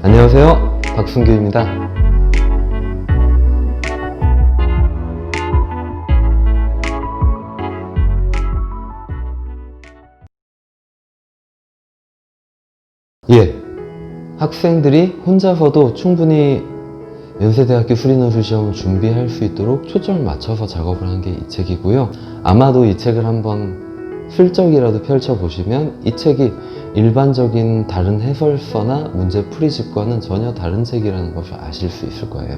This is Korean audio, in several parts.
안녕하세요, 박순규입니다. 학생들이 혼자서도 충분히 연세대학교 수리논술 시험을 준비할 수 있도록 초점을 맞춰서 작업을 한 게 이 책이고요. 아마도 이 책을 한번 슬쩍이라도 펼쳐보시면 이 책이 일반적인 다른 해설서나 문제 풀이집과는 전혀 다른 책이라는 것을 아실 수 있을 거예요.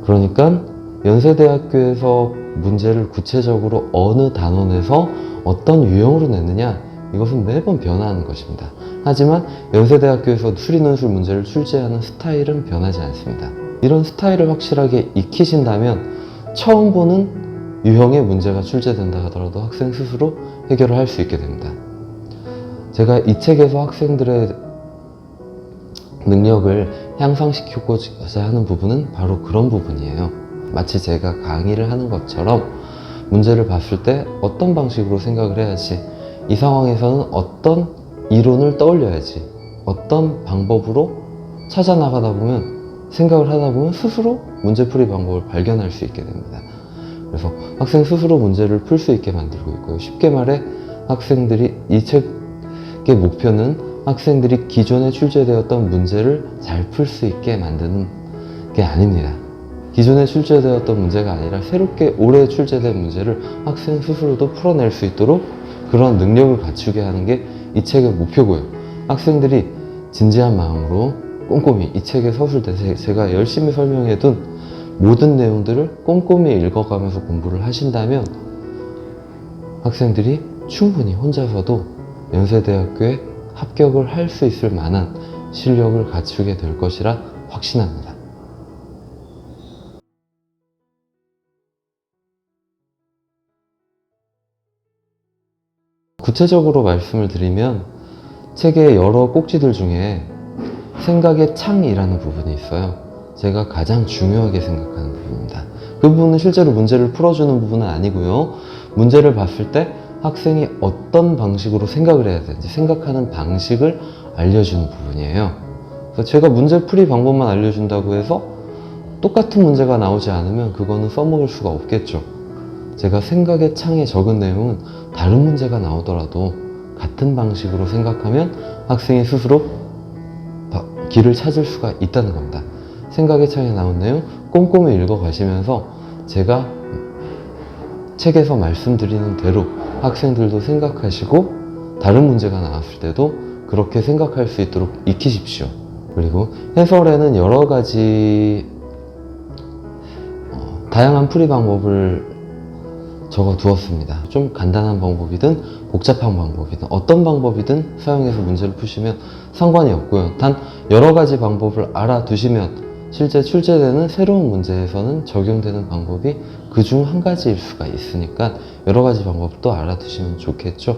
그러니까 연세대학교에서 문제를 구체적으로 어느 단원에서 어떤 유형으로 내느냐, 이것은 매번 변화하는 것입니다. 하지만 연세대학교에서 수리논술 문제를 출제하는 스타일은 변하지 않습니다. 이런 스타일을 확실하게 익히신다면 처음 보는 유형의 문제가 출제된다 하더라도 학생 스스로 해결을 할 수 있게 됩니다. 제가 이 책에서 학생들의 능력을 향상시키고자 하는 부분은 바로 그런 부분이에요. 마치 제가 강의를 하는 것처럼 문제를 봤을 때 어떤 방식으로 생각을 해야지, 이 상황에서는 어떤 이론을 떠올려야지, 어떤 방법으로 찾아나가다 보면, 생각을 하다 보면 스스로 문제풀이 방법을 발견할 수 있게 됩니다. 그래서 학생 스스로 문제를 풀 수 있게 만들고 있고요. 쉽게 말해 학생들이, 이 책의 목표는 학생들이 기존에 출제되었던 문제를 잘 풀 수 있게 만드는 게 아닙니다. 기존에 출제되었던 문제가 아니라 새롭게 올해 출제된 문제를 학생 스스로도 풀어낼 수 있도록 그런 능력을 갖추게 하는 게 이 책의 목표고요. 학생들이 진지한 마음으로 꼼꼼히 이 책의 서술대, 제가 열심히 설명해둔 모든 내용들을 꼼꼼히 읽어가면서 공부를 하신다면 학생들이 충분히 혼자서도 연세대학교에 합격을 할 수 있을 만한 실력을 갖추게 될 것이라 확신합니다. 구체적으로 말씀을 드리면 책의 여러 꼭지들 중에 생각의 창이라는 부분이 있어요. 제가 가장 중요하게 생각하는 부분입니다. 그 부분은 실제로 문제를 풀어주는 부분은 아니고요. 문제를 봤을 때 학생이 어떤 방식으로 생각을 해야 되는지, 생각하는 방식을 알려주는 부분이에요. 그래서 제가 문제풀이 방법만 알려준다고 해서 똑같은 문제가 나오지 않으면 그거는 써먹을 수가 없겠죠. 제가 생각의 창에 적은 내용은 다른 문제가 나오더라도 같은 방식으로 생각하면 학생이 스스로 길을 찾을 수가 있다는 겁니다. 생각의 창에 나온 내용 꼼꼼히 읽어가시면서 제가 책에서 말씀드리는 대로 학생들도 생각하시고 다른 문제가 나왔을 때도 그렇게 생각할 수 있도록 익히십시오. 그리고 해설에는 여러 가지 다양한 풀이 방법을 적어 두었습니다. 좀 간단한 방법이든 복잡한 방법이든 어떤 방법이든 사용해서 문제를 푸시면 상관이 없고요. 단 여러 가지 방법을 알아두시면 실제 출제되는 새로운 문제에서는 적용되는 방법이 그 중 한 가지일 수가 있으니까 여러 가지 방법도 알아두시면 좋겠죠.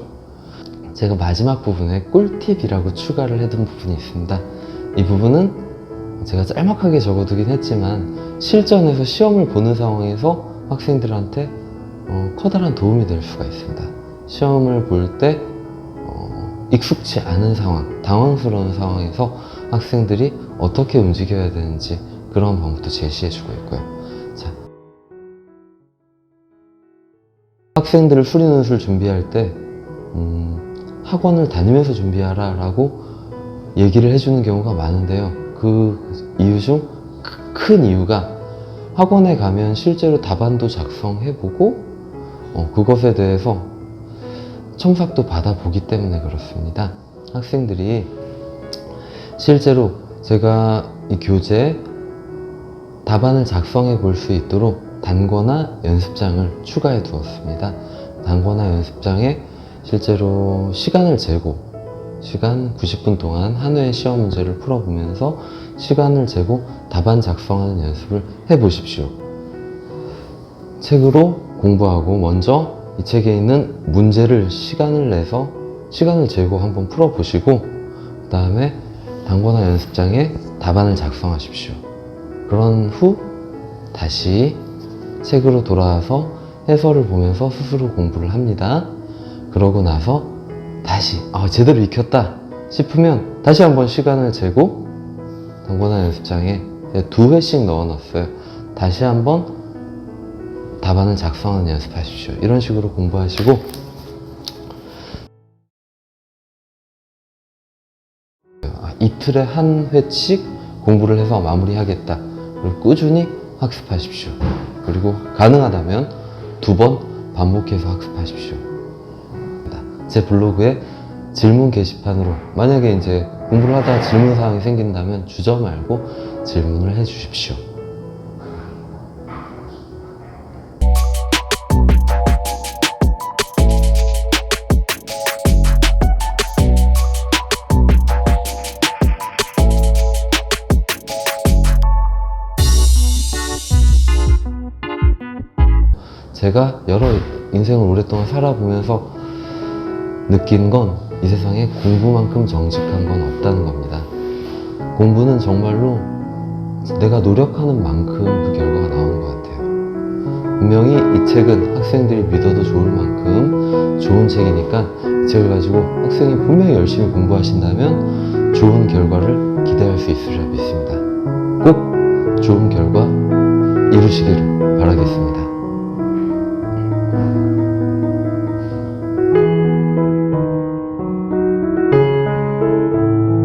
제가 마지막 부분에 꿀팁이라고 추가를 해둔 부분이 있습니다. 이 부분은 제가 짤막하게 적어두긴 했지만 실전에서 시험을 보는 상황에서 학생들한테 커다란 도움이 될 수가 있습니다. 시험을 볼 때 익숙치 않은 상황, 당황스러운 상황에서 학생들이 어떻게 움직여야 되는지, 그런 방법도 제시해주고 있고요. 자, 학생들을 수리논술 준비할 때 학원을 다니면서 준비하라 라고 얘기를 해주는 경우가 많은데요. 그 이유 중 큰 이유가 학원에 가면 실제로 답안도 작성해보고 그것에 대해서 첨삭도 받아보기 때문에 그렇습니다. 학생들이 실제로 제가 이 교재에 답안을 작성해 볼 수 있도록 단권화 연습장을 추가해 두었습니다. 단권화 연습장에 실제로 시간을 재고 시간 90분 동안 한 회의 시험 문제를 풀어보면서 시간을 재고 답안 작성하는 연습을 해보십시오. 책으로 공부하고 먼저 이 책에 있는 문제를 시간을 내서 시간을 재고 한번 풀어보시고 그 다음에 단권화 연습장에 답안을 작성하십시오. 그런 후 다시 책으로 돌아와서 해설을 보면서 스스로 공부를 합니다. 그러고 나서 다시 제대로 익혔다 싶으면 다시 한번 시간을 재고 단권화 연습장에 2회씩 넣어놨어요. 다시 한번 답안을 작성하는 연습하십시오. 이런 식으로 공부하시고 이틀에 한 회씩 공부를 해서 마무리하겠다. 그리고 꾸준히 학습하십시오. 그리고 가능하다면 2번 반복해서 학습하십시오. 제 블로그에 질문 게시판으로 만약에 이제 공부를 하다가 질문 사항이 생긴다면 주저 말고 질문을 해 주십시오. 제가 여러 인생을 오랫동안 살아보면서 느낀 건 이 세상에 공부만큼 정직한 건 없다는 겁니다. 공부는 정말로 내가 노력하는 만큼 그 결과가 나오는 것 같아요. 분명히 이 책은 학생들이 믿어도 좋을 만큼 좋은 책이니까 이 책을 가지고 학생이 분명히 열심히 공부하신다면 좋은 결과를 기대할 수 있으리라 믿습니다. 꼭 좋은 결과 이루시기를 바라겠습니다.